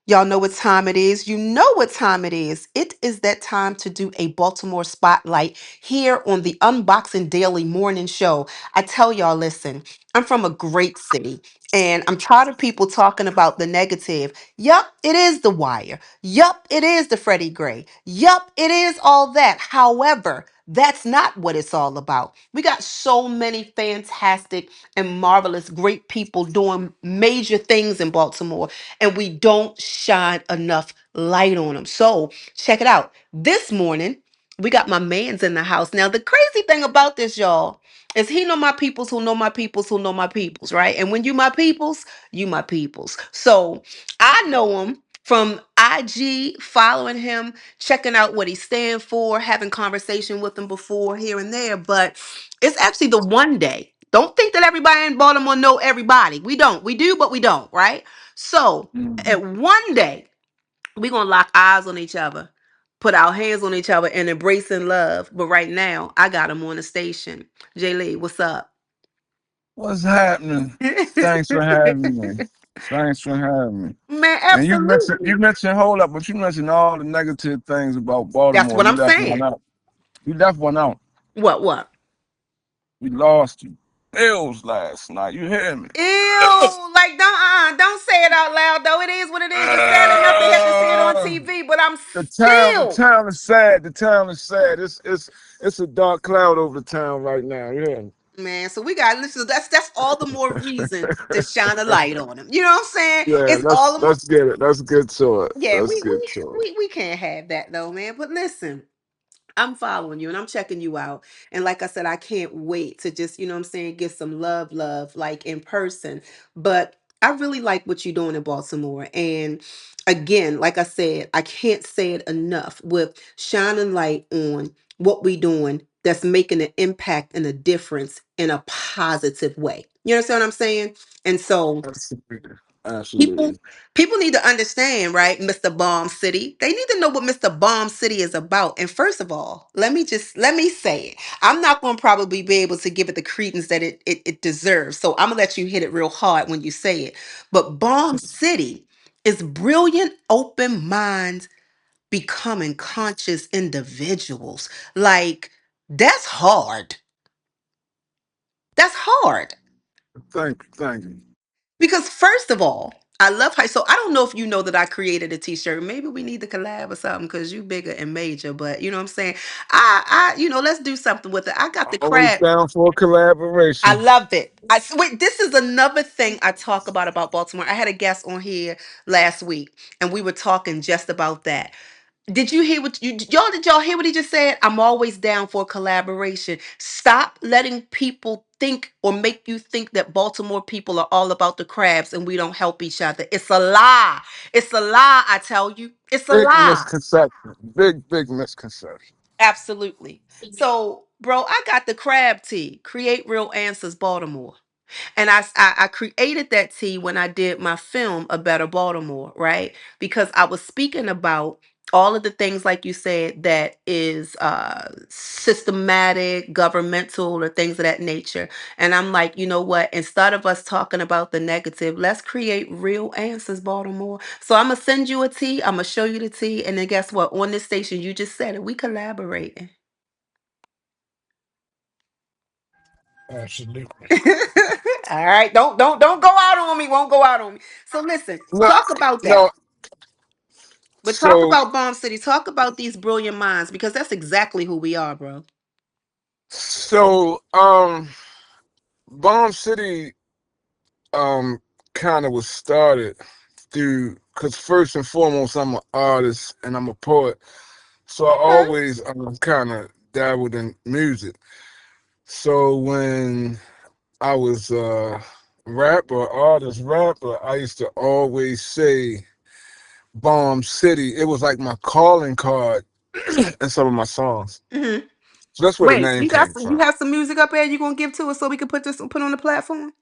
Y'all know what time it is. You know what time it is. It is that time to do a Baltimore spotlight here on the Unboxing Daily Morning Show. I tell y'all, listen, I'm from a great city and I'm tired of people talking about the negative. Yup, it is the wire. Yup, it is the Freddie Gray. Yup, it is all that. However, that's not what it's all about. We got so many fantastic and marvelous, great people doing major things in Baltimore and we don't shine enough light on them. So check it out. This morning, we got my man's in the house. Now, the crazy thing about this, y'all, is he know my peoples who know my peoples who know my peoples, right? And when you my peoples. So I know him from IG, following him, checking out what he stand for, having conversation with him before here and there. But it's actually the one day. Don't think that everybody in Baltimore know everybody. We don't. We do, but we don't, right? So Mhm. at one day, we're gonna lock eyes on each other, put our hands on each other and embrace in love. But right now, I got him on the station. Jay Lee, what's up? What's happening? Thanks for having me. Thanks for having me. Man, And you absolutely. mentioned hold up, but you mentioned all the negative things about That's Baltimore. what You I'm left one saying. out. You left one out. What? We lost you. Bills last night. You hear me? Ew, like don't say it out loud though. It is what it is. It's sad enough they have to see it on Uh, TV, but I'm the still town is sad. The town is sad. It's a dark cloud over the town right now. You hear me? man. So we got listen. That's all the more reason to shine a light on them. You know what I'm saying? Yeah, It's all the more. let's get it. Let's get to it. Yeah, Let's we get we to it. we we can't have that though, man. But listen. I'm following you and I'm checking you out. And like I said, I can't wait to just, you know what I'm saying, get some love, like in person. But I really like what you're doing in Baltimore. And again, like I said, I can't say it enough with shining light on what we doing that's making an impact and a difference in a positive way. You understand what I'm saying? And so Absolutely. people Absolutely. people need to understand, right, Mr. Bomb City. They need to know what Mr. Bomb City is about. And first of all, let me say it. I'm not going to probably be able to give it the credence that it deserves. So I'm going to let you hit it real hard when you say it. But Bomb City is brilliant open minds becoming conscious individuals. Like that's hard. That's hard. Thank you. Thank you. Because first of all, I love how so I don't know if you know that I created a t-shirt. Maybe we need to collab or something because you bigger and major, but you know what I'm saying? Let's do something with it. I got the Always crab. down for a I collaboration. love it. Wait, this is another thing I talk about Baltimore. I had a guest on here last week and we were talking just about that. Did you hear what did y'all hear what he just said? I'm always down for collaboration. Stop letting people think or make you think that Baltimore people are all about the crabs and we don't help each other. It's a lie. It's a lie, I tell you. It's a Big lie. misconception. Big misconception. Absolutely. So, bro, I got the crab tea. Create Real Answers Baltimore. And I created that tea when I did my film, A Better Baltimore, right? Because I was speaking about all of the things, like you said, that is systematic, governmental, or things of that nature. And I'm like, you know what? Instead of us talking about the negative, let's create real answers, Baltimore. So I'm going to send you a tea. I'm going to show you the tea. And then guess what? On this station, you just said it. We collaborating. Absolutely. All right, don't go out on me. Won't go out on me. So listen, No, talk about that. no. But talk So, about Bomb City. Talk about these brilliant minds because that's exactly who we are, bro. so, Bomb City, um, kind of was started through because first and foremost, I'm an artist and I'm a poet, so I Okay. always kind of dabbled in music. So when I was rapper, I used to always say Bomb City. It was like my calling card in some of my songs. Hmm. So that's where the Wait, name came you from. have some music up there you gonna give to us so we can put on the platform?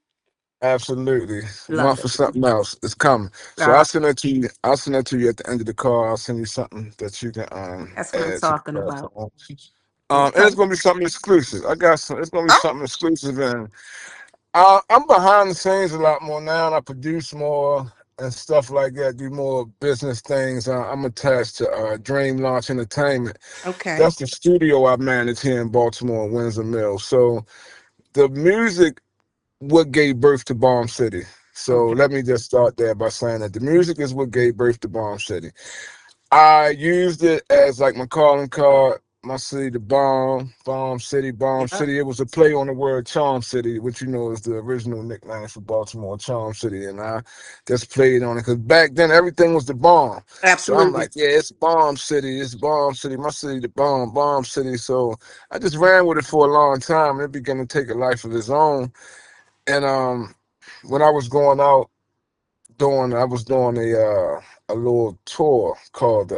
Absolutely. One Love for it. something else. It's coming. So Uh, I'll send that to you. I'll send that to you at the end of the call. I'll send you something that you can that's what I'm add to the talking about. platform. And Okay. it's gonna be something exclusive. I got some it's gonna be Oh, something exclusive and I'm behind the scenes a lot more now and I produce more and stuff like that. Do more business things. I'm attached to Dream Launch Entertainment. Okay. That's the studio I manage here in Baltimore, Windsor Mills. So the music, what gave birth to Bomb City. So Okay. let me just start there by saying that the music is what gave birth to Bomb City. I used it as like my calling card. My city, the bomb, bomb city, bomb Yep. city. It was a play on the word Charm City, which you know is the original nickname for Baltimore, Charm City, and I just played on it because back then everything was the bomb. So I'm Absolutely. like, yeah, it's Bomb City, it's Bomb City, my city, the bomb, Bomb City. So I just ran with it for a long time, and it began to take a life of its own. And when I was going out I was doing a little tour called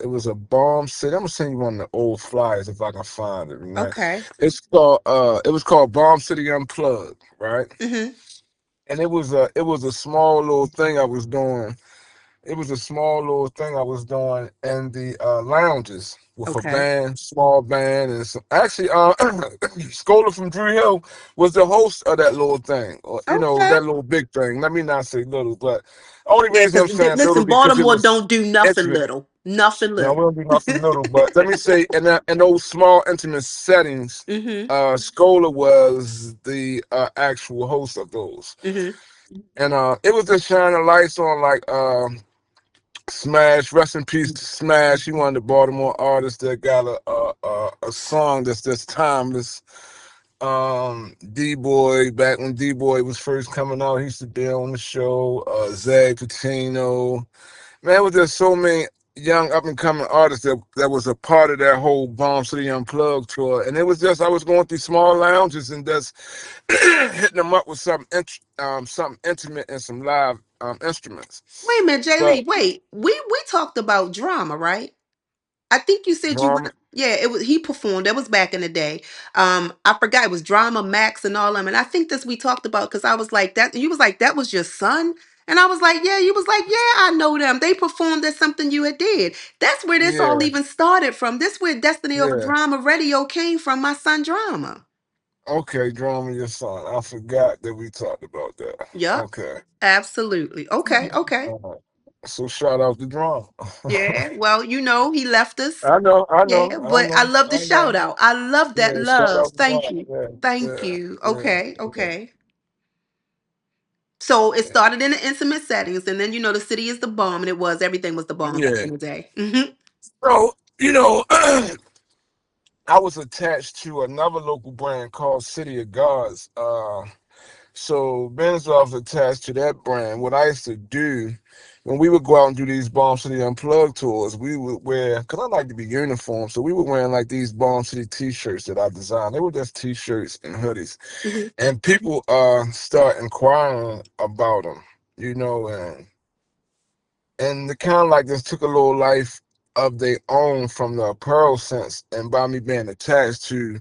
it was a Bomb City. I'm gonna send you one of the old flyers if I can find it, right? Okay. It was called Bomb City Unplugged, right? Mm-hmm. And it was a small little thing I was doing. It was a small little thing I was doing in the lounges with a Okay. band, small band, and some, actually, Scholar from Drew Hill was the host of that little thing, or Okay. that little big thing. Let me not say little, but only Yeah, reason I'm because saying little listen, because it Baltimore was don't do nothing intimate. little. Nothing Now we little. don't do nothing little, but let me say in those small intimate settings, Mm-hmm. Scholar was the actual host of those, Mm-hmm. and it was just shining lights on like. Smash, rest in peace to Smash. He one of the Baltimore artists that got a song that's just timeless. D-Boy, back when D-Boy was first coming out, he used to be on the show. Zag Patino. Man, was there so many young up and coming artists that was a part of that whole Bomb City Unplugged tour. And it was just I was going through small lounges and just hitting them up with something intimate and some live instruments. Wait a minute, Jay But Lee. Wait, we talked about drama, right? I think you said you drama. went. Yeah, it was he performed. That was back in the day. I forgot it was Drama Max and all them. And I think this we talked about because I was like that. You was like that was your son, and I was like, yeah. You was like, yeah, I know them. They performed at something you had did. That's where this all Yeah, even started from. This where Destiny Over yeah. Drama Radio came from. My son Drama. Okay, drama your son. I forgot that we talked about that. Yep, Okay. absolutely. Okay, okay. Uh, so shout out to drama. Yeah. Well, he left us. I know, I Yeah, know, I but I know, love the I shout know. out. I love that Yeah, shout love. out to Thank drama. you. Yeah, Thank yeah, you. yeah, Okay, yeah, okay. So it yeah. started in the intimate settings, and then the city is the bomb, and it was everything was the bomb back Yeah. in the day. Hmm. So, I was attached to another local brand called City of Gods. So Benzoff's attached to that brand. What I used to do when we would go out and do these Bomb City Unplugged tours, we would wear because I like to be uniform. So we were wearing like these Bomb City T-shirts that I designed. They were just T-shirts and hoodies, Hmm. and people start inquiring about them, and the kind of like just took a little life of their own from the apparel sense, and by me being attached to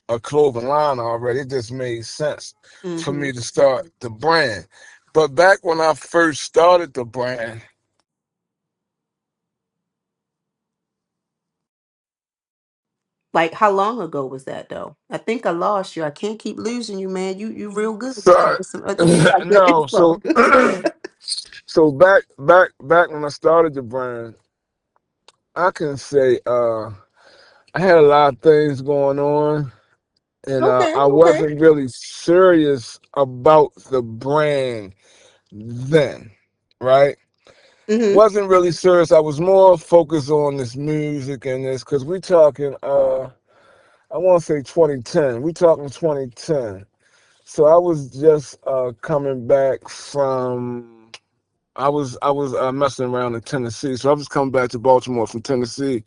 a clothing line already. It just made sense for Hmm. me to start the brand. But back when I first started the brand, Like how long ago was that though? I think I lost you. I can't keep losing you, man. You real good. sorry, You got good no, info. so back when I started the brand, I can say I had a lot of things going on, and Okay, I okay. wasn't really serious about the brand then, right? Hmm. Wasn't really serious. I was more focused on this music and this because we talking I want to say 2010. We talking 2010. So I was just coming back from I was messing around in Tennessee. So I was coming back to Baltimore from Tennessee,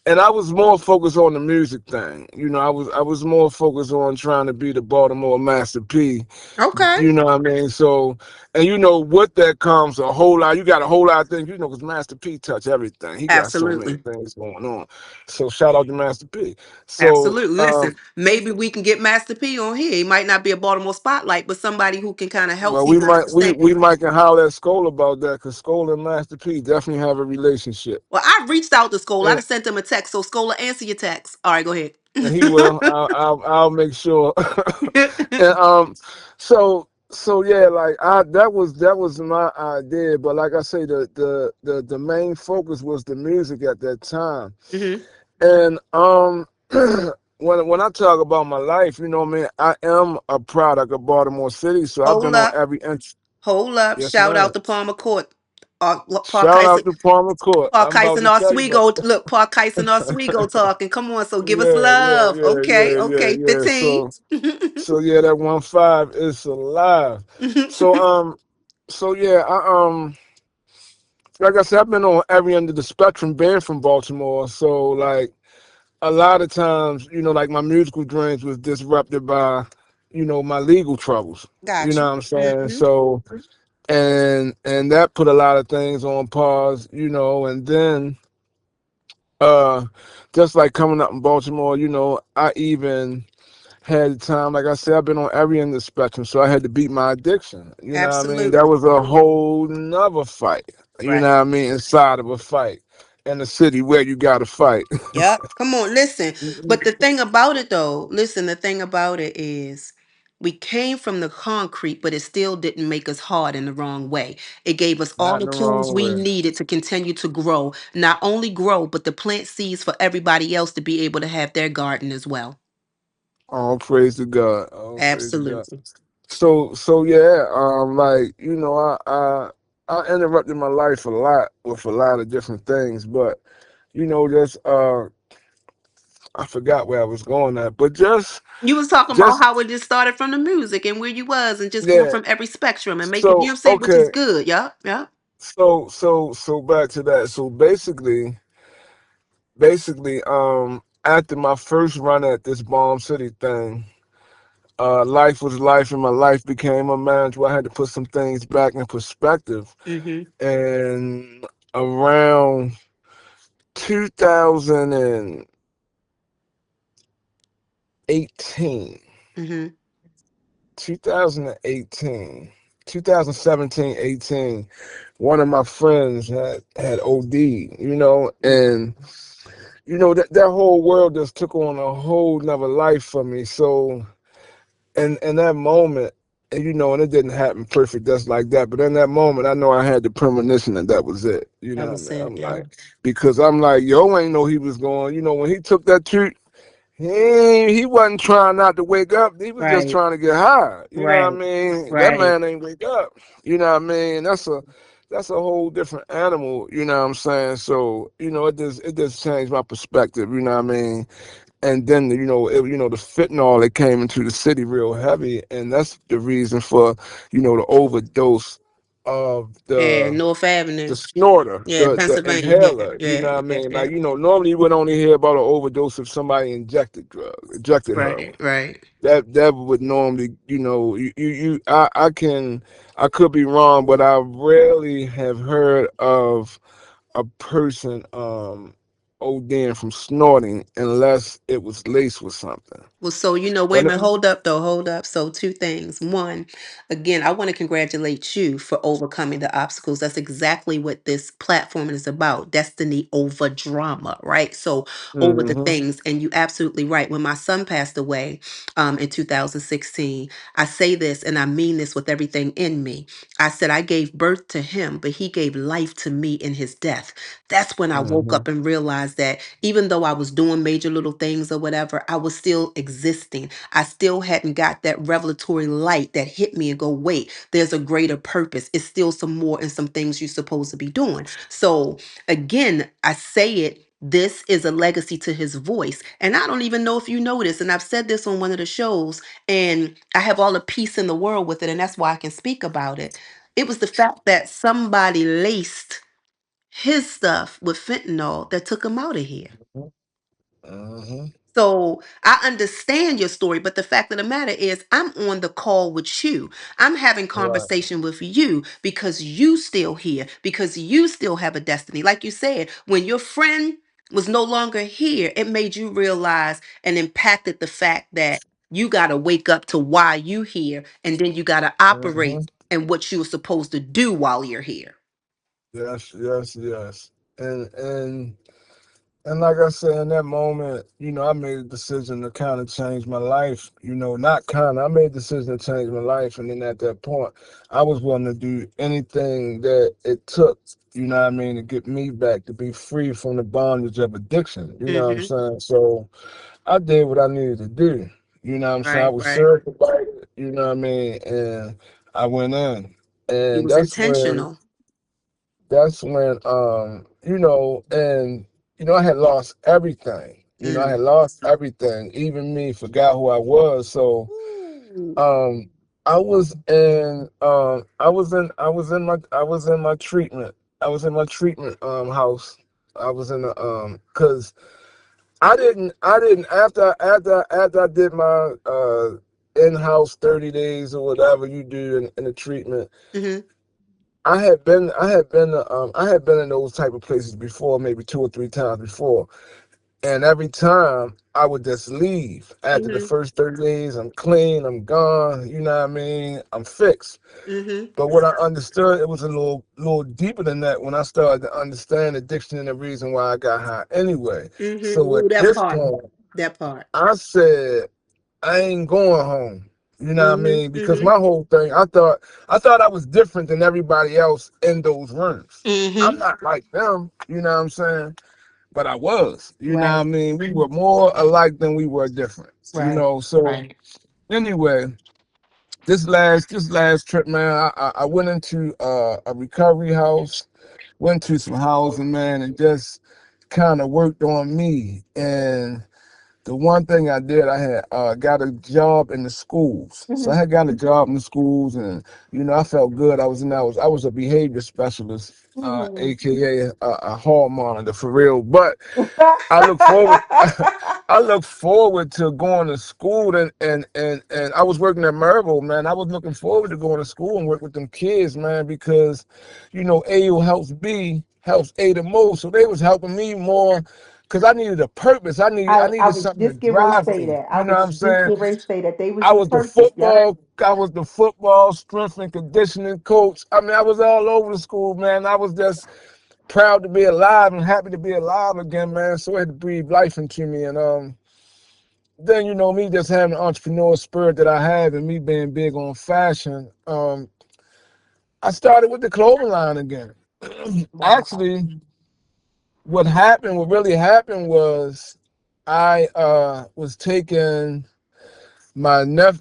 and I was more focused on the music thing. I was more focused on trying to be the Baltimore Master P. Okay. You know what I mean? So, and with that comes a whole lot. You got a whole lot of things, because Master P touch everything. He got so many Absolutely. things going on. So shout out to Master P. So, Absolutely. Listen, maybe we can get Master P on here. He might not be a Baltimore spotlight, but somebody who can kind of help well, we people might we understand. we might can holler at Skoll about that because Skoll and Master P definitely have a relationship. Well, I reached out to Scholar. I And, just sent him a text. So Scholar, answer your text. All right, go ahead. and he will. I'll make sure. And so so yeah, like that was my idea, but like I say, the main focus was the music at that time. Hmm. And when I talk about my life, you know what I mean, I am a product of Baltimore City, so I've Hold been on up. every inch. Hold up. Yes, Shout ma'am. out to Palmer Court. Paul Shout out Kyson. to Palmer Court. Paul I'm about Kyson to tell you about. Oswego. Look, Paul Kyson Oswego talking. Come on, so give us Yeah, yeah, love. yeah, Okay, yeah, yeah, okay. yeah. 15. So yeah, that 1-5 is alive. So so yeah, like I said, I've been on every end of the spectrum, being from Baltimore. So like a lot of times, like my musical dreams was disrupted by, my legal troubles. You Got know you. what I'm saying? Hmm. So and that put a lot of things on pause, and then uh just like coming up in Baltimore, I even had time, like I said, I've been on every end of the spectrum, so I had to beat my addiction. You know what I mean? That Absolutely. was a whole nother fight. You know Right. what I mean? Inside of a fight in the city where you got to fight. Yep. Come on, listen. But the thing about it though, listen, the thing about it is we came from the concrete, but it still didn't make us hard in the wrong way. It gave us all Not in the the tools wrong we way. needed to continue to grow. Not only grow, but to plant seeds for everybody else to be able to have their garden as well. All praise to God. All praise to God. Absolutely. So yeah, like I interrupted my life a lot with a lot of different things, but just I forgot where I was going at, but You was talking about just how it just started from the music and where you was and just going yeah. from every spectrum and making, you know So what I'm saying, which is okay, good. Yep. Yep. so back to that. So basically, after my first run at this Bomb City thing, life was life, and my life became a manage where I had to put some things back in perspective. Mm-hmm. And around 2018, Mm-hmm. 2018, 2017, 18, one of my friends had OD, and that whole world just took on a whole nother life for me. So in that moment, and it didn't happen perfect just like that, but in that moment, I know I had the premonition that that was it. That What I was mean? it. I'm Yeah. like, because I'm like, yo, ain't know he was going. When he took that treat, he wasn't trying not to wake up. He was just Right. trying to get high. You know what I Right. mean? That Right. man ain't wake up. You know what I mean? That's a whole different animal. You know what I'm saying? So it just changed my perspective. You know what I mean? And then the fentanyl that came into the city real heavy, and that's the reason for the overdose of Yeah. the North the Avenue. snorter, Yeah. the Pennsylvania. Yeah. inhaler. You Yeah. know what I Yeah. mean? Yeah. Like normally you would only hear about an overdose if somebody injected Right. heroin. Right. That would normally, I could be wrong, but I rarely have heard of a person ODing from snorting unless it was laced with something. Well, so wait a But minute, hold up though, hold up. So two things. One, again, I want to congratulate you for overcoming the obstacles. That's exactly what this platform is about. Destiny over drama, right? So over the hmm things, and you absolutely right. When my son passed away in 2016, I say this and I mean this with everything in me. I said I gave birth to him, but he gave life to me in his death. That's when I woke hmm up and realized that even though I was doing major little things or whatever, I was still existing. I still hadn't got that revelatory light that hit me and go, wait, there's a greater purpose. It's still some more and some things you're supposed to be doing. So again, I say it. This is a legacy to his voice. And I don't even know if you know this. And I've said this on one of the shows, and I have all the peace in the world with it. And that's why I can speak about it. It was the fact that somebody laced his stuff with fentanyl that took him out of here. hmm So I understand your story, but the fact of the matter is, I'm on the call with you. I'm having Right. conversation with you because you still here, because you still have a destiny. Like you said, when your friend was no longer here, it made you realize and impacted the fact that you got to wake up to why you here, and then you got to operate hmm and what you were supposed to do while you're here. Yes, yes, yes. And And like I said, in that moment, I made a decision to kind of change my life. Not kind of. I made a decision to change my life, and then at that point, I was willing to do anything that it took. You know what I mean, to get me back, to be free from the bondage of addiction. You know what I'm Mm-hmm. saying? So I did what I needed to do. You know what I'm saying? I Right, was right. serious about it. You know what I mean? And I went in, You and was intentional. and I had lost everything. I Mm. had lost everything. Even me forgot who I was. So Ooh. um I was in my treatment. I was in my treatment house. I was in the cuz I didn't after I did my in-house 30 days or whatever you do in the treatment. Mm-hmm. I had been in those type of places before, maybe 2 or 3 times before, and every time I would just leave. After the Mm-hmm. first 30 days, I'm clean, I'm gone. You know what I mean? I'm fixed. Mm-hmm. But what I understood, it was a little deeper than that when I started to understand addiction and the reason why I got high anyway. Mm-hmm. So at Ooh, that this part. point, That part. I said, I ain't going home. You know what I Mm-hmm. mean? Because Mm-hmm. my whole thing, I thought I was different than everybody else in those rooms. I'm Mm-hmm. not like them, you know what I'm saying? But I was, you know what I Right. mean? We were more alike than we were different, Right. So Right. anyway, this last trip, man, I went into a recovery house, went to some housing, man, and just kind of worked on me. And the one thing I did, I had got a job in the schools. So I Mm-hmm. had got a job in the schools, and I felt good. I was a behavior specialist, Mm-hmm. aka a hall monitor for real. But I look forward. I look forward to going to school, and I was working at Marvel, man. I was looking forward to going to school and work with them kids, man, because AO helps B helps A the most, so they was helping me more because I needed a purpose. I I needed was something to just getting ready to drive say me. that. I You know what was I'm just saying? getting ready to say that they was I your was the purpose. Yep. football. I was the football strength and conditioning coach. I mean, I was all over the school, man. I was just proud to be alive and happy to be alive again, man. So it had to breathe life into me, and then me just having the entrepreneur spirit that I have, and me being big on fashion. I started with the clothing line again. Wow. Actually, what really happened was I was taking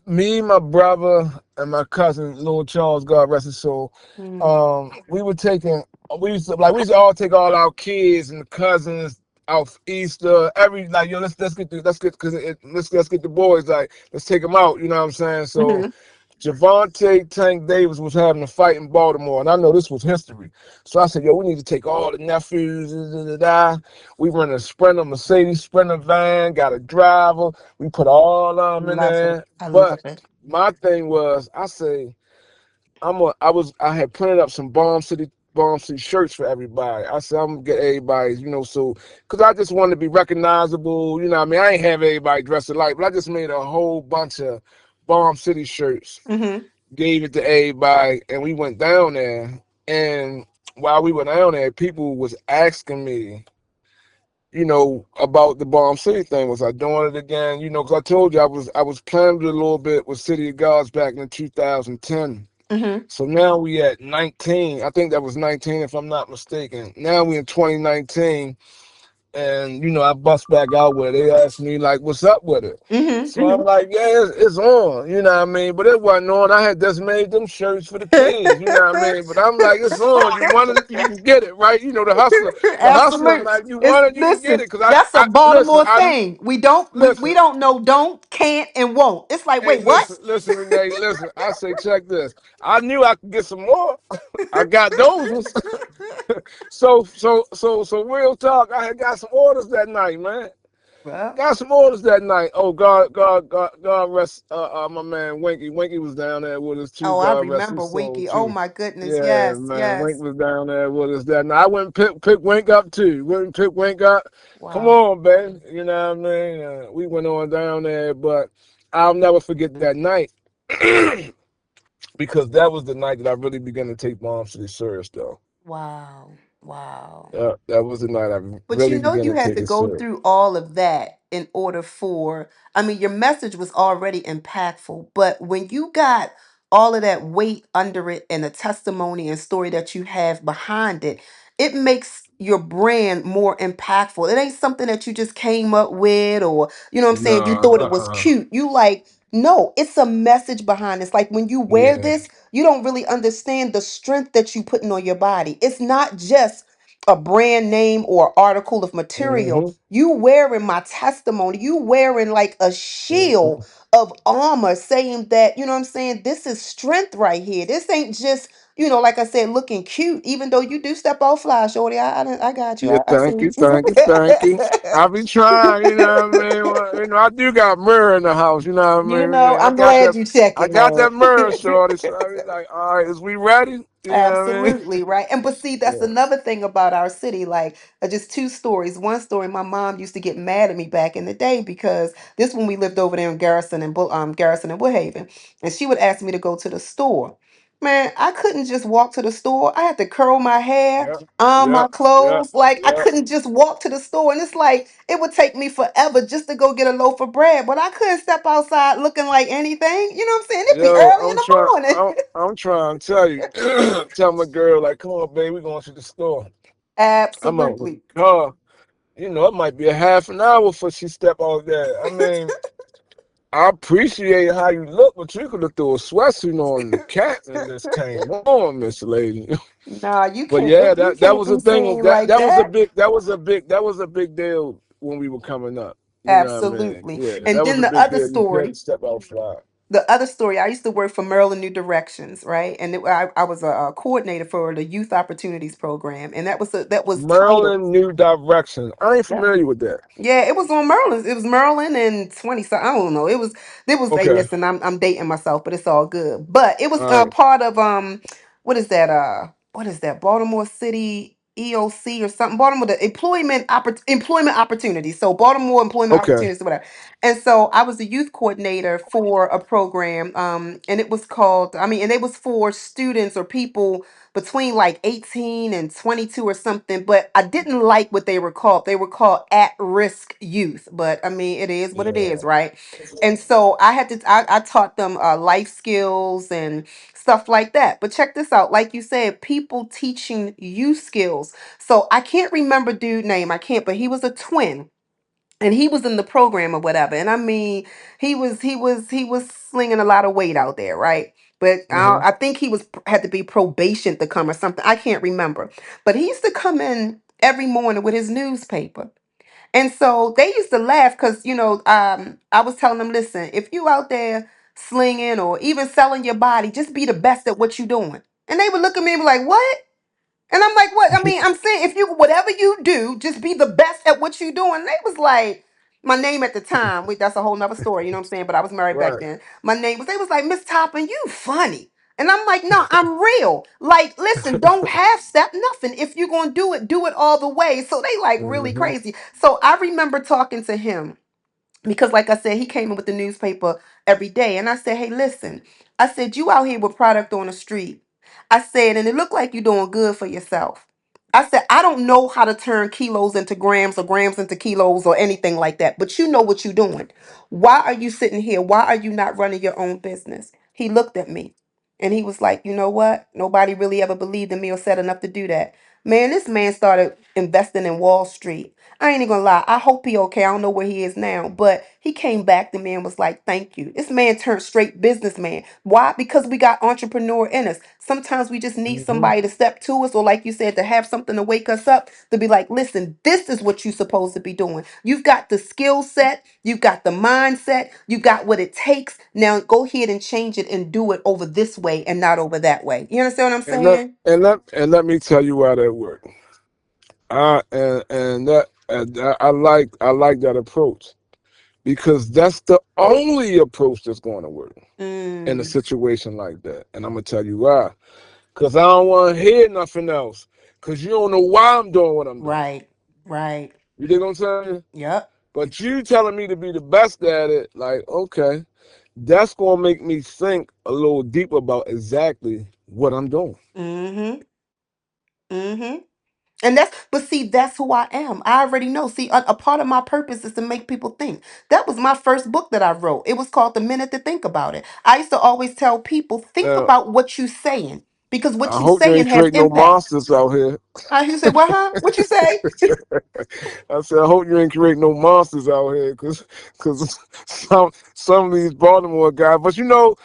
me, my brother, and my cousin, little Charles, God rest his soul. Mm. We were taking, we used to all take all our kids and cousins out for Easter. Let's get because let's get the boys, like, let's take them out. You know what I'm saying? So Mm-hmm. Javante Tank Davis was having a fight in Baltimore, and I know this was history. So I said, yo, we need to take all the nephews. Da, da, da, da. We run a Sprinter, Mercedes Sprinter van, got a driver. We put all of them in Love it. there. I love But it. my thing was, I had printed up some Bomb City shirts for everybody. I said I'm gonna get everybody, so because I just wanted to be recognizable. You know what I mean? I ain't have everybody dressed alike, but I just made a whole bunch of Bomb City shirts, Mm-hmm. gave it to everybody, and we went down there. And while we were down there, people was asking me, about the Bomb City thing. Was I doing it again? Because I told you I was playing with it a little bit with City of Gods back in 2010. Mm-hmm. So now we at 19. I think that was 19 if I'm not mistaken. Now we in 2019, and I bust back out with it. They asked me like, "What's up with it?" Mm-hmm. So I'm like, "Yeah, it's on." You know what I mean? But it wasn't on. I had just made them shirts for the kids. You know what I mean? But I'm like, "It's on. You want it, you can get it, right?" The hustler. Absolutely. Like, you It's want it, you can get listen. it. Cause That's a I listen, Baltimore thing. We don't. We listen. don't know. Don't. Can't. And won't. It's like, Hey, wait, what? listen, Renee, listen. I say, check this. I knew I could get some more. I got those ones. So real talk. I had got some orders that night, man. Well, Got some orders that night. Oh, God rest my man Winky. Winky was down there with us too. oh, I God rest remember his soul Winky. Oh too. my goodness. Yeah, Yes. man. Wink Yes. was down there with us that night. I went and pick Wink up too. Went and pick Wink up. Come Wow. on, baby. You know what I mean? We went on down there, but I'll never forget that night because that was the night that I really began to take Mom City serious, though. Wow. Wow. That was the night I But you really know, began you to had take to it go serious. through all of that in order for, I mean, your message was already impactful, but when you got all of that weight under it and the testimony and story that you have behind it, it makes your brand more impactful. It ain't something that you just came up with, or, you know what I'm saying, you Nah, thought it was cute. You like, no, it's a message behind this. Like when you wear yeah. this, you don't really understand the strength that you putting on your body. It's not just a brand name or article of material. Hmm. You wearing my testimony. You wearing like a shield Hmm. of armor saying that, you know what I'm saying? This is strength right here. This ain't just, like I said, looking cute, even though you do step out fly, shorty. I got you. Yeah, I see thank you, you. thank you, thank you. I be trying, you know what I mean? Well, I do got mirror in the house, you know what I mean? I'm glad you I checking got that. that mirror, shorty. So I be like, all right, is we ready? You know what I mean? Absolutely, right. And but see, that's Yeah. another thing about our city. Like, just two stories. One story, my mom used to get mad at me back in the day because this when we lived over there in Garrison and Woodhaven, and she would ask me to go to the store. Man, I couldn't just walk to the store. I had to curl my hair, Yeah. on Yeah. my Yeah. clothes. Like I Yeah. couldn't just walk to the store, and it's like it would take me forever just to go get a loaf of bread. But I couldn't step outside looking like anything. You know what I'm saying? It'd be Yo, early in the morning. I'm trying to tell you, tell my girl, like, come on, baby, we going to the store. I'm out with Absolutely. the car. It might be a half an hour before she step out there. I mean, I appreciate how you look, but you could have threw a sweatsuit on the cat and just came on, Miss Lady. Nah, you But can't yeah, you that can't was a be thing. seen like that. That was a big deal when we were coming up. You know what I mean? Absolutely. Yeah, And that was then a the big other deal. You couldn't story, step out fly. I used to work for Maryland New Directions, right? And I was a coordinator for the Youth Opportunities Program, and that was titled. Maryland New Direction. I ain't familiar with that. Yeah, it was on Merlin. It was Merlin and 20. So I don't know. It was. Hey, Okay. listen, I'm dating myself, but it's all good. But it was All right. part of what is that? Baltimore City EOC or something. Baltimore the employment opportunities. So Baltimore employment Okay. opportunities or whatever. And so I was the youth coordinator for a program. And it was called. I mean, and it was for students or people between like 18 and 22 or something, but I didn't like what they were called. They were called at-risk youth, but I mean, it is what it is, Yeah. right? And so I taught them life skills and stuff like that. But check this out. Like you said, people teaching you skills. So I can't remember dude name. I can't, but he was a twin and he was in the program or whatever. And I mean, he was slinging a lot of weight out there, right? But Hmm. I think he was had to be probation to come or something. I can't remember. But he used to come in every morning with his newspaper. And so they used to laugh because, I was telling them, listen, if you out there slinging or even selling your body, just be the best at what you're doing. And they would look at me and be like, what? And I'm like, what? I mean, I'm saying if you whatever you do, just be the best at what you doing. And they was like, my name at the time, wait, that's a whole nother story, you know what I'm saying? But I was married back Right. then. They was like, Miss Toppin, you funny. And I'm like, no, I'm real. Like, listen, don't half step nothing. If you're gonna do it all the way. So they like really Hmm. crazy. So I remember talking to him because like I said, he came in with the newspaper every day. And I said, hey, listen, I said, you out here with product on the street. I said, and it looked like you're doing good for yourself. I said, I don't know how to turn kilos into grams or grams into kilos or anything like that, but you know what you're doing. Why are you sitting here? Why are you not running your own business? He looked at me and he was like, you know what? Nobody really ever believed in me or said enough to do that. Man, this man started investing in Wall Street. I ain't even gonna lie. I hope he okay. I don't know where he is now, but he came back to me and was like, "Thank you." This man turned straight businessman. Why? Because we got entrepreneur in us. Sometimes we just need Hmm. somebody to step to us, or like you said, to have something to wake us up. To be like, "Listen, this is what you're supposed to be doing. You've got the skill set, you've got the mindset, you got what it takes. Now go ahead and change it and do it over this way and not over that way." You understand what I'm saying? Let me tell you why that worked. I like that approach because that's the only approach that's going to work in a Mm, situation like that. And I'm gonna tell you why. Because I don't want to hear nothing else. Because you don't know why I'm doing what I'm doing. right, right. You dig what I'm saying? Yep. But you telling me to be the best at it, like, okay, that's gonna make me think a little deeper about exactly what I'm doing. Mm-hmm. Mm-hmm. And but see, that's who I am. I already know. See, a part of my purpose is to make people think. That was my first book that I wrote. It was called The Minute to Think About It. I used to always tell people, think Now, about what you saying because what I you hope you saying ain't has create no impact. monsters out here. You say, what, huh? What you say? I said, I hope you ain't create no monsters out here, cause some of these Baltimore guys. But you know,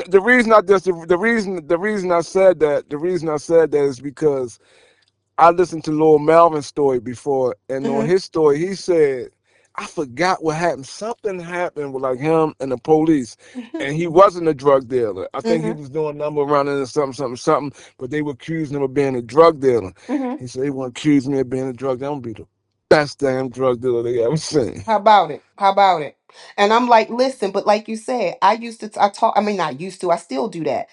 the reason I just the reason I said that is because I listened to Lil Malvin's story before, and on Mm-hmm. his story, he said, I forgot what happened. Something happened with like him and the police, Mm-hmm. and he wasn't a drug dealer. I think he Mm-hmm. was doing number running or something, but they were accusing him of being a drug dealer. Mm-hmm. He said, they want to accuse me of being a drug dealer. I'm going to be the best damn drug dealer they ever seen. How about it? How about it? And I'm like, listen, but like you said, I used to, I talk, I mean, not used to, I still do that.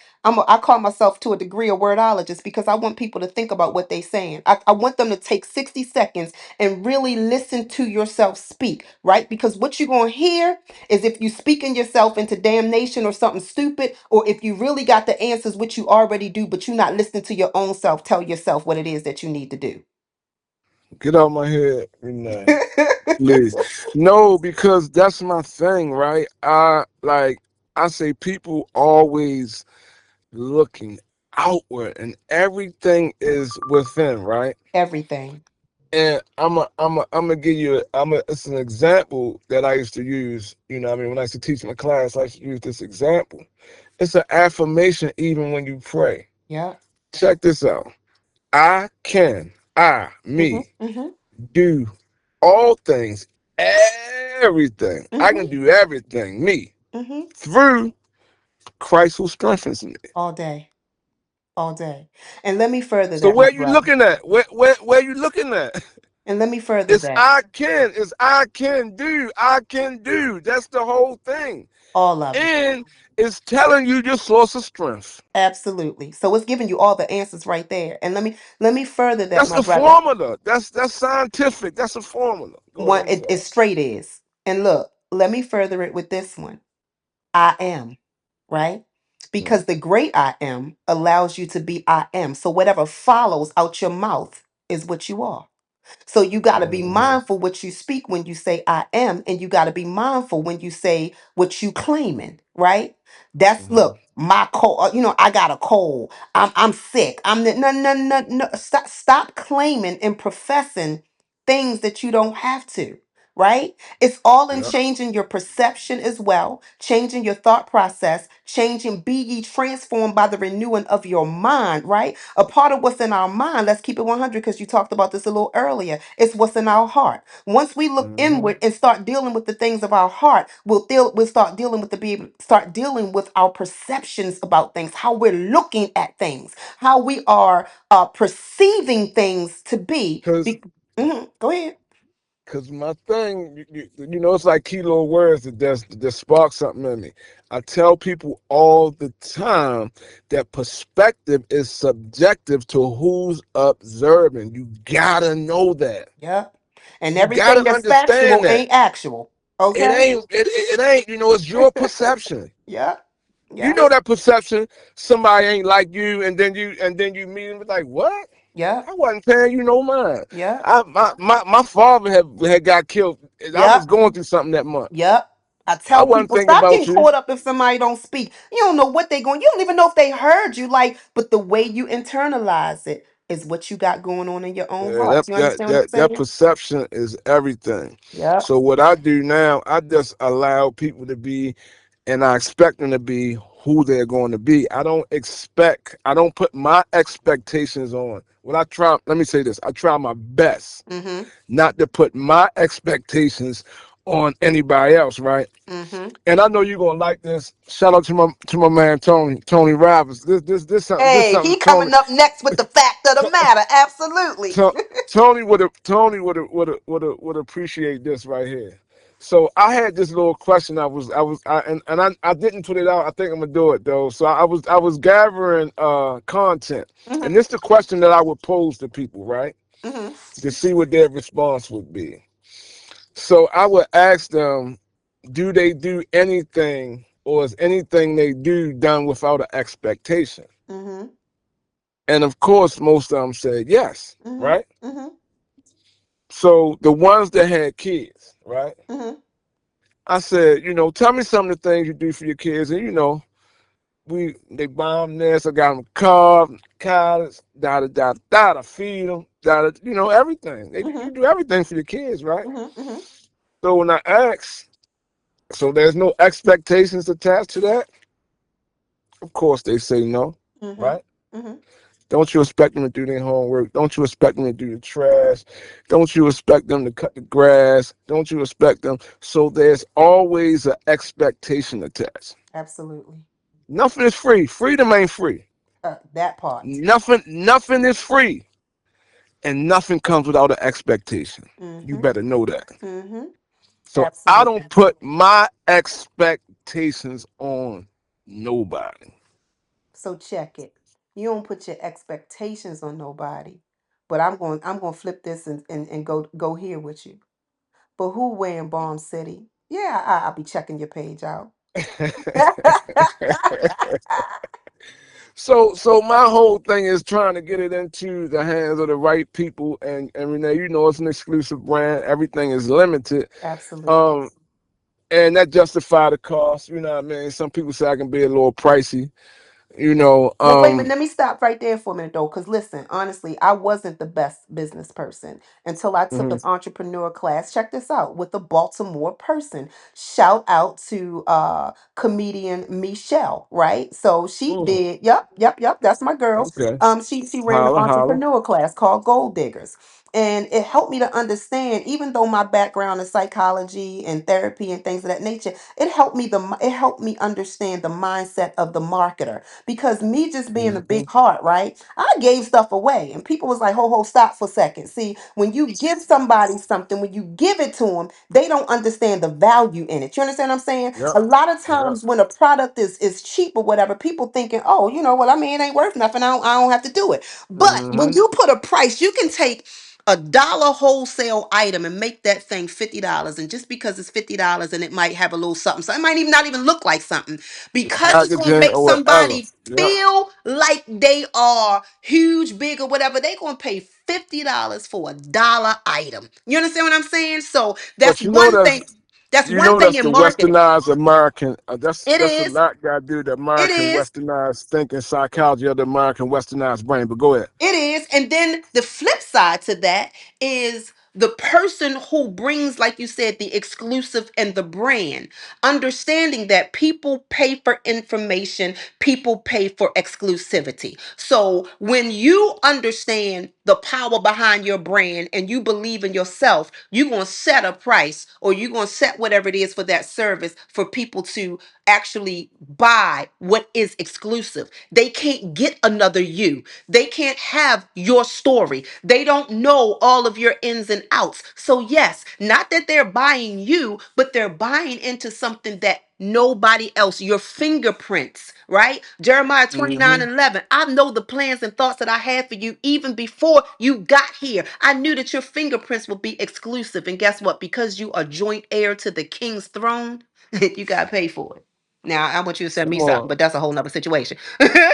I call myself to a degree a wordologist because I want people to think about what they're saying. I want them to take 60 seconds and really listen to yourself speak, right? Because what you're going to hear is if you speaking yourself into damnation or something stupid, or if you really got the answers, which you already do, but you're not listening to your own self, tell yourself what it is that you need to do. Get out my head, please. No, because that's my thing, right? I say people always looking outward and everything is within, right? Everything. And I'm gonna give you it's an example that I used to use, you know what I mean, when I used to teach my class, I used to use this example. It's an affirmation even when you pray. Yeah. Check this out. Mm-hmm. Me, Mm-hmm. do all things, everything. I can Mm-hmm. do everything, me, Mm-hmm. through Christ who strengthens me. All day. All day. And let me further So that, my where you brother. looking at? Where you looking at? And let me further It's that. I can. It's I can do. I can do. That's the whole thing. All of it. And it's telling you your source of strength. Absolutely. So it's giving you all the answers right there. And let me further that, That's my the brother. formula. That's scientific. That's a formula. Go ahead. One, I'm it sorry. straight is. And look, let me further it with this one. I am, right? Mm, Because the great I am allows you to be I am. So whatever follows out your mouth is what you are. So you got to be mhm, mindful what you speak when you say I am, and you got to be mindful when you say what you claiming, right? That's mhm. look, my cold, I got a cold. I'm sick. No, no, no, no. Stop claiming and professing things that you don't have to. Right? It's all in Yep. changing your perception as well, changing your thought process, changing, be ye transformed by the renewing of your mind, right? A part of what's in our mind, let's keep it 100 because you talked about this a little earlier, it's what's in our heart. Once we look Mhm. inward and start dealing with the things of our heart, we'll start dealing with start dealing with our perceptions about things, how we're looking at things, how we are perceiving things to be. Cause Mhm. Go ahead. Cause my thing, you know, it's like kilo words that spark something in me. I tell people all the time that perspective is subjective to who's observing. You gotta know that. Yep. And You everything gotta that's understand factual that. ain't actual. It Okay? ain't. It ain't. You know, it's your perception. Yep. You Yep. know that perception. Somebody ain't like you, and then you meet them like what? Yep. I wasn't paying you no mind. Yep. My father had got killed. I was Yep. going through something that month. Yep. I I tell wasn't people thinking stop about getting you. caught up if somebody don't speak. You don't know what they going. You don't even know if they heard you. Like, but the way you internalize it is what you got going on in your own Yeah, heart. You understand what I'm that saying? perception is everything. Yep. So what I do now, I just allow people to be, and I expect them to be who they're going to be. I don't put my expectations on. Well, I try. Let me say this: I try my best Mm-hmm. not to put my expectations on anybody else, right? Mm-hmm. And I know you're gonna like this. Shout out to my man Tony Robbins. This Hey, something he coming up next with the fact of the matter. Absolutely. Tony would appreciate this right here. So I had this little question. I didn't put it out. I think I'm gonna do it though. So I was gathering content, and Mm-hmm. this is the question that I would pose to people, right, Mm-hmm. to see what their response would be. So I would ask them, do they do anything, or is anything they do done without an expectation? Mm-hmm. And of course, most of them said yes, Mhm. right? Mhm. So the ones that had kids, right? Mhm. I said, tell me some of the things you do for your kids, and they bomb this. I got them car, college, da da da da, to feed them, da da, everything. You Mhm. do everything for your kids, right? Mhm. Mhm. So when I asked, so there's no expectations attached to that. Of course, they say no, Mhm. right? Mhm. Don't you expect them to do their homework? Don't you expect them to do the trash? Don't you expect them to cut the grass? Don't you expect them? So there's always an expectation attached. Absolutely. Nothing is free. Freedom ain't free. That part. Nothing is free. And nothing comes without an expectation. You Mhm. better know that. Mhm. So I don't Absolutely. put my expectations on nobody. So check it. You don't put your expectations on nobody. But I'm going to flip this and go here with you. But who wearing Bomb City? Yeah, I'll be checking your page out. So my whole thing is trying to get it into the hands of the right people, and Renee, it's an exclusive brand. Everything is limited. Absolutely. Um, and that justify the cost. You know what I mean? Some people say I can be a little pricey. You know, But wait, but um, let me stop right there for a minute though, because listen, honestly, I wasn't the best business person until I took an mhm. entrepreneur class. Check this out with a Baltimore person. Shout out to comedian Michelle, right? So she Mm, did, yep, that's my girl. okay. She ran an Holla, holla. entrepreneur class called Gold Diggers. And it helped me to understand, even though my background is psychology and therapy and things of that nature, it helped me understand the mindset of the marketer because me just being a Hmm. big heart, right? I gave stuff away and people was like, ho, stop for a second. See, when you give somebody something, when you give it to them, they don't understand the value in it. You understand what I'm saying? Yep. A lot of Yep. times when a product is cheap or whatever, people thinking, oh, well, I mean, it ain't worth nothing. I don't have to do it. But when Hmm. you put a price, you can take a dollar wholesale item and make that thing $50. And just because it's $50 and it might have a little something, so it might even not even look like something, because it's gonna Packaging make or whatever. somebody Yep. feel like they are huge, big, or whatever, they gonna pay $50 for a dollar item. You understand what I'm saying? So that's But you know one that's thing. That's you one know thing that's in the marketing. westernized American. It That's a is. lot got to do with the It American is. westernized thinking psychology of the American westernized brain. But go ahead. It is. And then the flip side to that is the person who brings, like you said, the exclusive and the brand, understanding that people pay for information, people pay for exclusivity. So when you understand the power behind your brand and you believe in yourself, you're going to set a price or you're going to set whatever it is for that service for people to actually buy what is exclusive. They can't get another you. They can't have your story. They don't know all of your ins and outs. So, yes, not that they're buying you, but they're buying into something that nobody else, your fingerprints, right? Jeremiah 29 Hmm. and 11. I know the plans and thoughts that I had for you even before you got here. I knew that your fingerprints would be exclusive. And guess what? Because you are joint heir to the king's throne, you got to pay for it. Now, I want you to send Come me something, on. but that's a whole nother situation.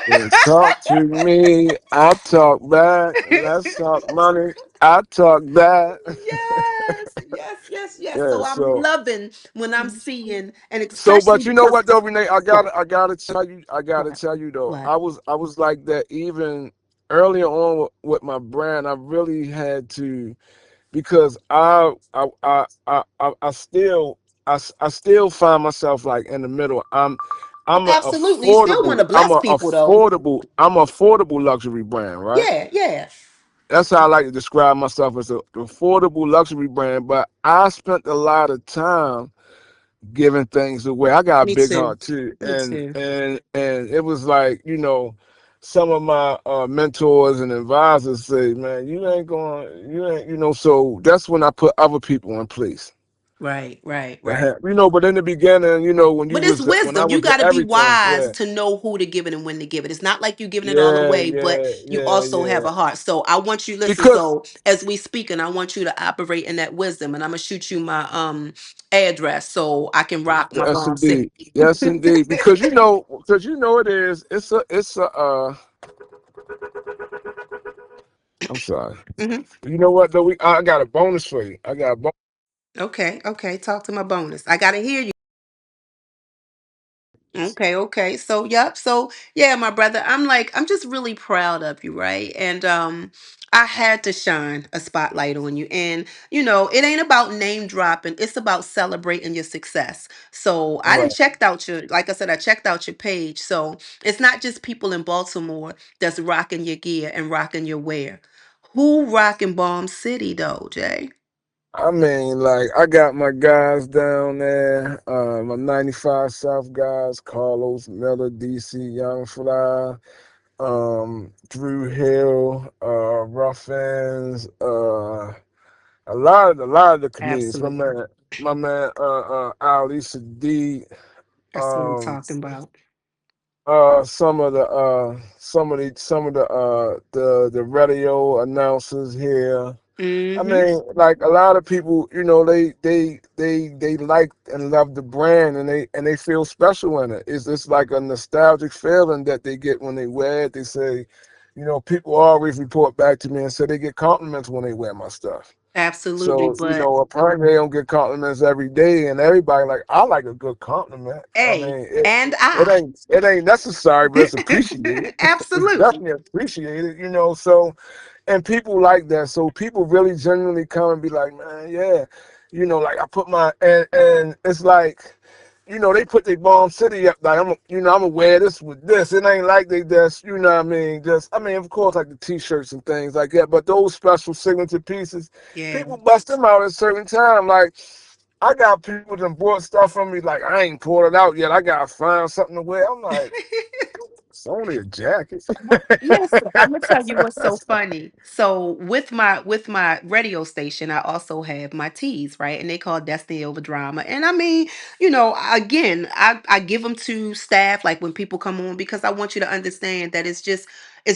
Yeah, talk to me. I talk back. Let's talk money. I talk back. Yes. Yeah. So I'm loving when I'm seeing, and But especially you know because what though, Renee? what, I gotta tell you, what, though. what? I was like that even earlier on with my brand. I really had to because I still find myself like in the middle. Oh, absolutely. You still want to bless people, though. I'm a affordable luxury brand, right? Yeah. That's how I like to describe myself as a affordable luxury brand. But I spent a lot of time giving things away. I got a Me big too. heart too, Me too. and it was like some of my mentors and advisors say, "Man, you ain't," So that's when I put other people in place. Right. But in the beginning, But it's when I wisdom. You was the got to be everything, wise yeah, to know who to give it and when to give it. It's not like you giving it all yeah, away, but yeah, you yeah, also have yeah. a heart. So I want you listen. Because So as we speak, and I want you to operate in that wisdom, and I'm gonna shoot you my address so I can rock my yes, bomb indeed, city. yes, indeed. Because it is. It's a I'm sorry. Hmm. You know what though? I got a bonus for you. I got a bonus. Okay, okay. Talk to my bonus. I gotta hear you. Okay, okay. So, yep. So, yeah, my brother, I'm just really proud of you, right? And I had to shine a spotlight on you. And, it ain't about name dropping, it's about celebrating your success. So, I didn't Right. checked out your like I said, I checked out your page. So, it's not just people in Baltimore that's rocking your gear and rocking your wear. Who rocking Balm City though, Jay? I mean, like, I got my guys down there, my 95 South guys, Carlos Miller, DC Young Fly, Drew Hill, Ruffins, a lot of the comedians. My Absolutely. man, my man, Ali Sadiq, That's what I'm um, talking about. some of the radio announcers here. I Mm-hmm. mean, like a lot of people, they like and love the brand, and they feel special in it. It's like a nostalgic feeling that they get when they wear it. They say, people always report back to me and say they get compliments when they wear my stuff. Absolutely. So, But apparently they don't get compliments every day, and everybody like, I like a good compliment. I hey, mean, and it I. ain't necessary, but it's appreciated. It's Absolutely. definitely appreciated. So, and people like that. So people really genuinely come and be like, man, yeah, like I put and it's like, they put their Bomb City up. Like I'm gonna wear this with this. It ain't like they just, what I mean, of course, like the T-shirts and things like that. But those special signature pieces, Yeah. people bust them out at a certain time. Like I got people that bought stuff from me. Like I ain't pulled it out yet. I gotta find something to wear. I'm like, it's only a jacket. Listen, I'm gonna tell you what's so funny. So with my radio station, I also have my teas, right? And they call Destiny Over Drama. And I mean, again, I give them to staff like when people come on because I want you to understand that it's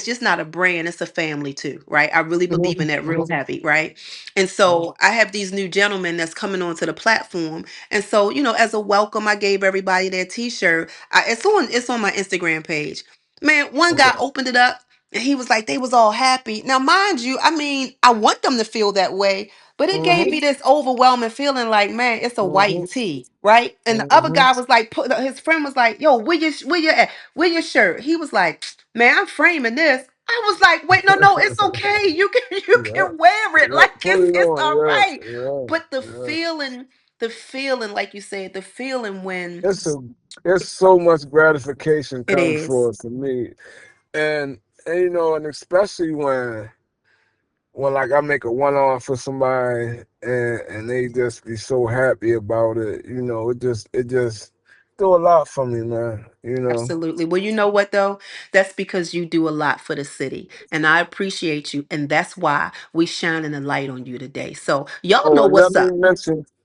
just not a brand, it's a family too, right? I really believe in Mhm, that real mhm, heavy, right? And mhm. so I have these new gentlemen that's coming onto the platform. And so, as a welcome, I gave everybody their t-shirt. It's on my Instagram page. Man, one guy Okay. opened it up and he was like, they was all happy. Now, mind you, I mean, I want them to feel that way, but it gave Mhm, me this overwhelming feeling like, man, it's a white mhm, tee, right? And the other mhm. guy was like, his friend was like, yo, where your shirt? He was like, man, I'm framing this. I was like, wait, no, no, it's okay. You can you Yeah, can wear it. yeah. Like Put it's it it's on. all right. Yeah, But the yeah, yeah. feeling, the feeling, like you said, the feeling when It's a, it's so much gratification it comes is. for me, and and especially when like I make a one off for somebody and they just be so happy about it. It just do a lot for me, man. Absolutely. Well, you know what though? That's because you do a lot for the city. And I appreciate you. And that's why we shining a light on you today. So y'all Oh, know and what's up.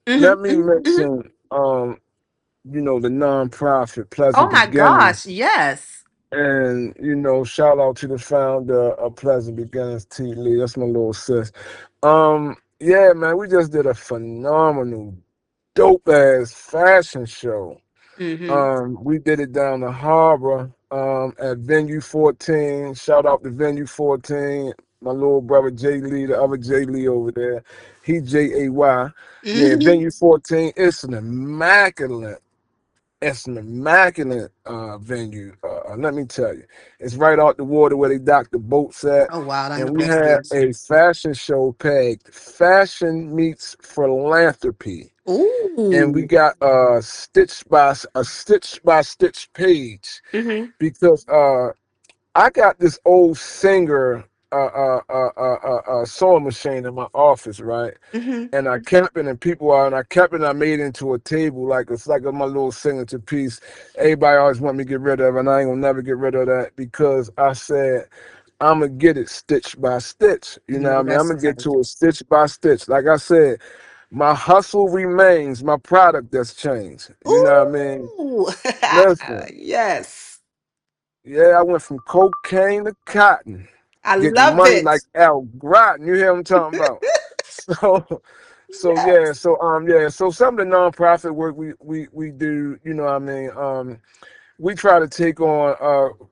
Hmm. let me Hmm. Hmm. mention, the nonprofit Oh Pleasant my Beginnings. gosh. Yes. And shout out to the founder of Pleasant Beginnings, T. Lee. That's my little sis. Yeah, man, we just did a phenomenal, dope ass fashion show. Hmm. We did it down the harbor, at Venue 14. Shout out to Venue 14. My little brother Jay Lee, the other Jay Lee over there. He Jay. Yeah, Hmm. Venue 14. It's an immaculate venue. Let me tell you, it's right out the water where they dock the boats at, Oh wow, I know and we that's had beautiful. a fashion show pegged "Fashion Meets Philanthropy," and we Ooh. got a stitch by stitch page Hmm. because I got this old Singer sewing machine in my office, right? Hmm. And I kept it, and people are, and I kept it, and I made it into a table, like it's like my little signature piece. Everybody always want me to get rid of it, and I ain't gonna never get rid of that because I said I'm gonna get it stitch by stitch. You know what No, I mean? I'm that's gonna get right. to it stitch by stitch. Like I said, my hustle remains, my product that's changed. You know what I mean? Ooh. Listen, Yes. yeah, I went from cocaine to cotton, I getting love money like it. Al Groton. You hear what I'm talking about? So, so some of the nonprofit work we do, you know what I mean? we try to take on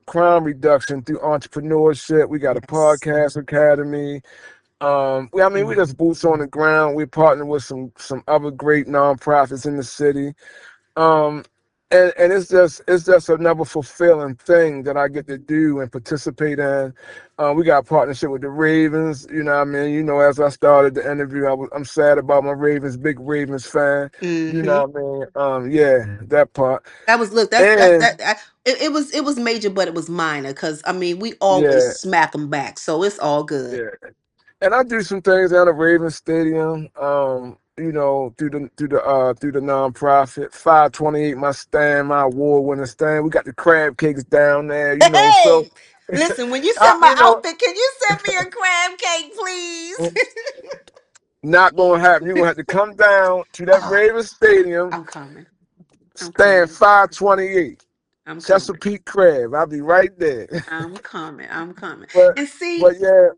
crime reduction through entrepreneurship. We got a Yes. podcast academy. I mean, we Mm. just boots on the ground. We partner with some other great nonprofits in the city. Um, and it's just another fulfilling thing that I get to do and participate in. We got a partnership with the Ravens. You know what I mean? You know, as I started the interview, I'm sad about my Ravens, big Ravens fan. You Hmm. know what I mean? Yeah, that part. That was look. That's And it was major, but it was minor because I mean we always yeah, smack them back, so it's all good. yeah. And I do some things down at Ravens Stadium. You know, through the nonprofit 528, my stand, my award winning stand. We got the crab cakes down there. You know, so Hey, listen, when you I, send my you know, outfit, can you send me a crab cake, please? not gonna happen. You're gonna have to come down to that Oh, Ravens Stadium, I'm coming. I'm stand coming. 528, I'm coming. Chesapeake Crab. I'll be right there. I'm coming. I'm coming. but And see, but yeah,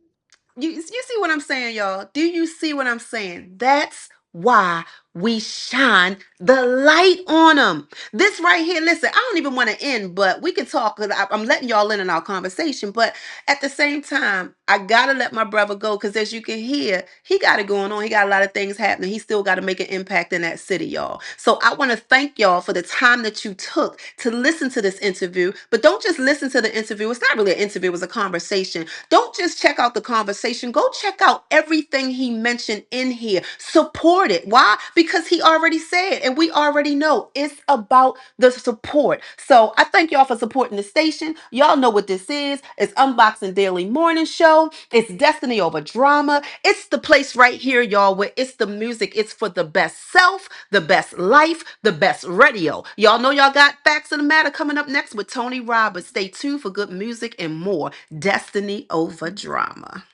you see what I'm saying, y'all? Do you see what I'm saying? That's why we shine the light on them. This right here, listen, I don't even want to end, but we can talk. 'Cause I'm letting y'all in on our conversation, but at the same time, I gotta let my brother go because as you can hear, he got it going on. He got a lot of things happening. He still got to make an impact in that city, y'all. So I want to thank y'all for the time that you took to listen to this interview. But don't just listen to the interview. It's not really an interview, it was a conversation. Don't just check out the conversation. Go check out everything he mentioned in here. Support it. Why? Because he already said, and we already know it's about the support. So I thank y'all for supporting the station. Y'all know what this is. It's Unboxing Daily Morning Show. It's Destiny Over Drama. It's the place right here, y'all, where it's the music. It's for the best self, the best life, the best radio. Y'all know y'all got Facts of the Matter coming up next with Tony Roberts. Stay tuned for good music and more. Destiny Over Drama.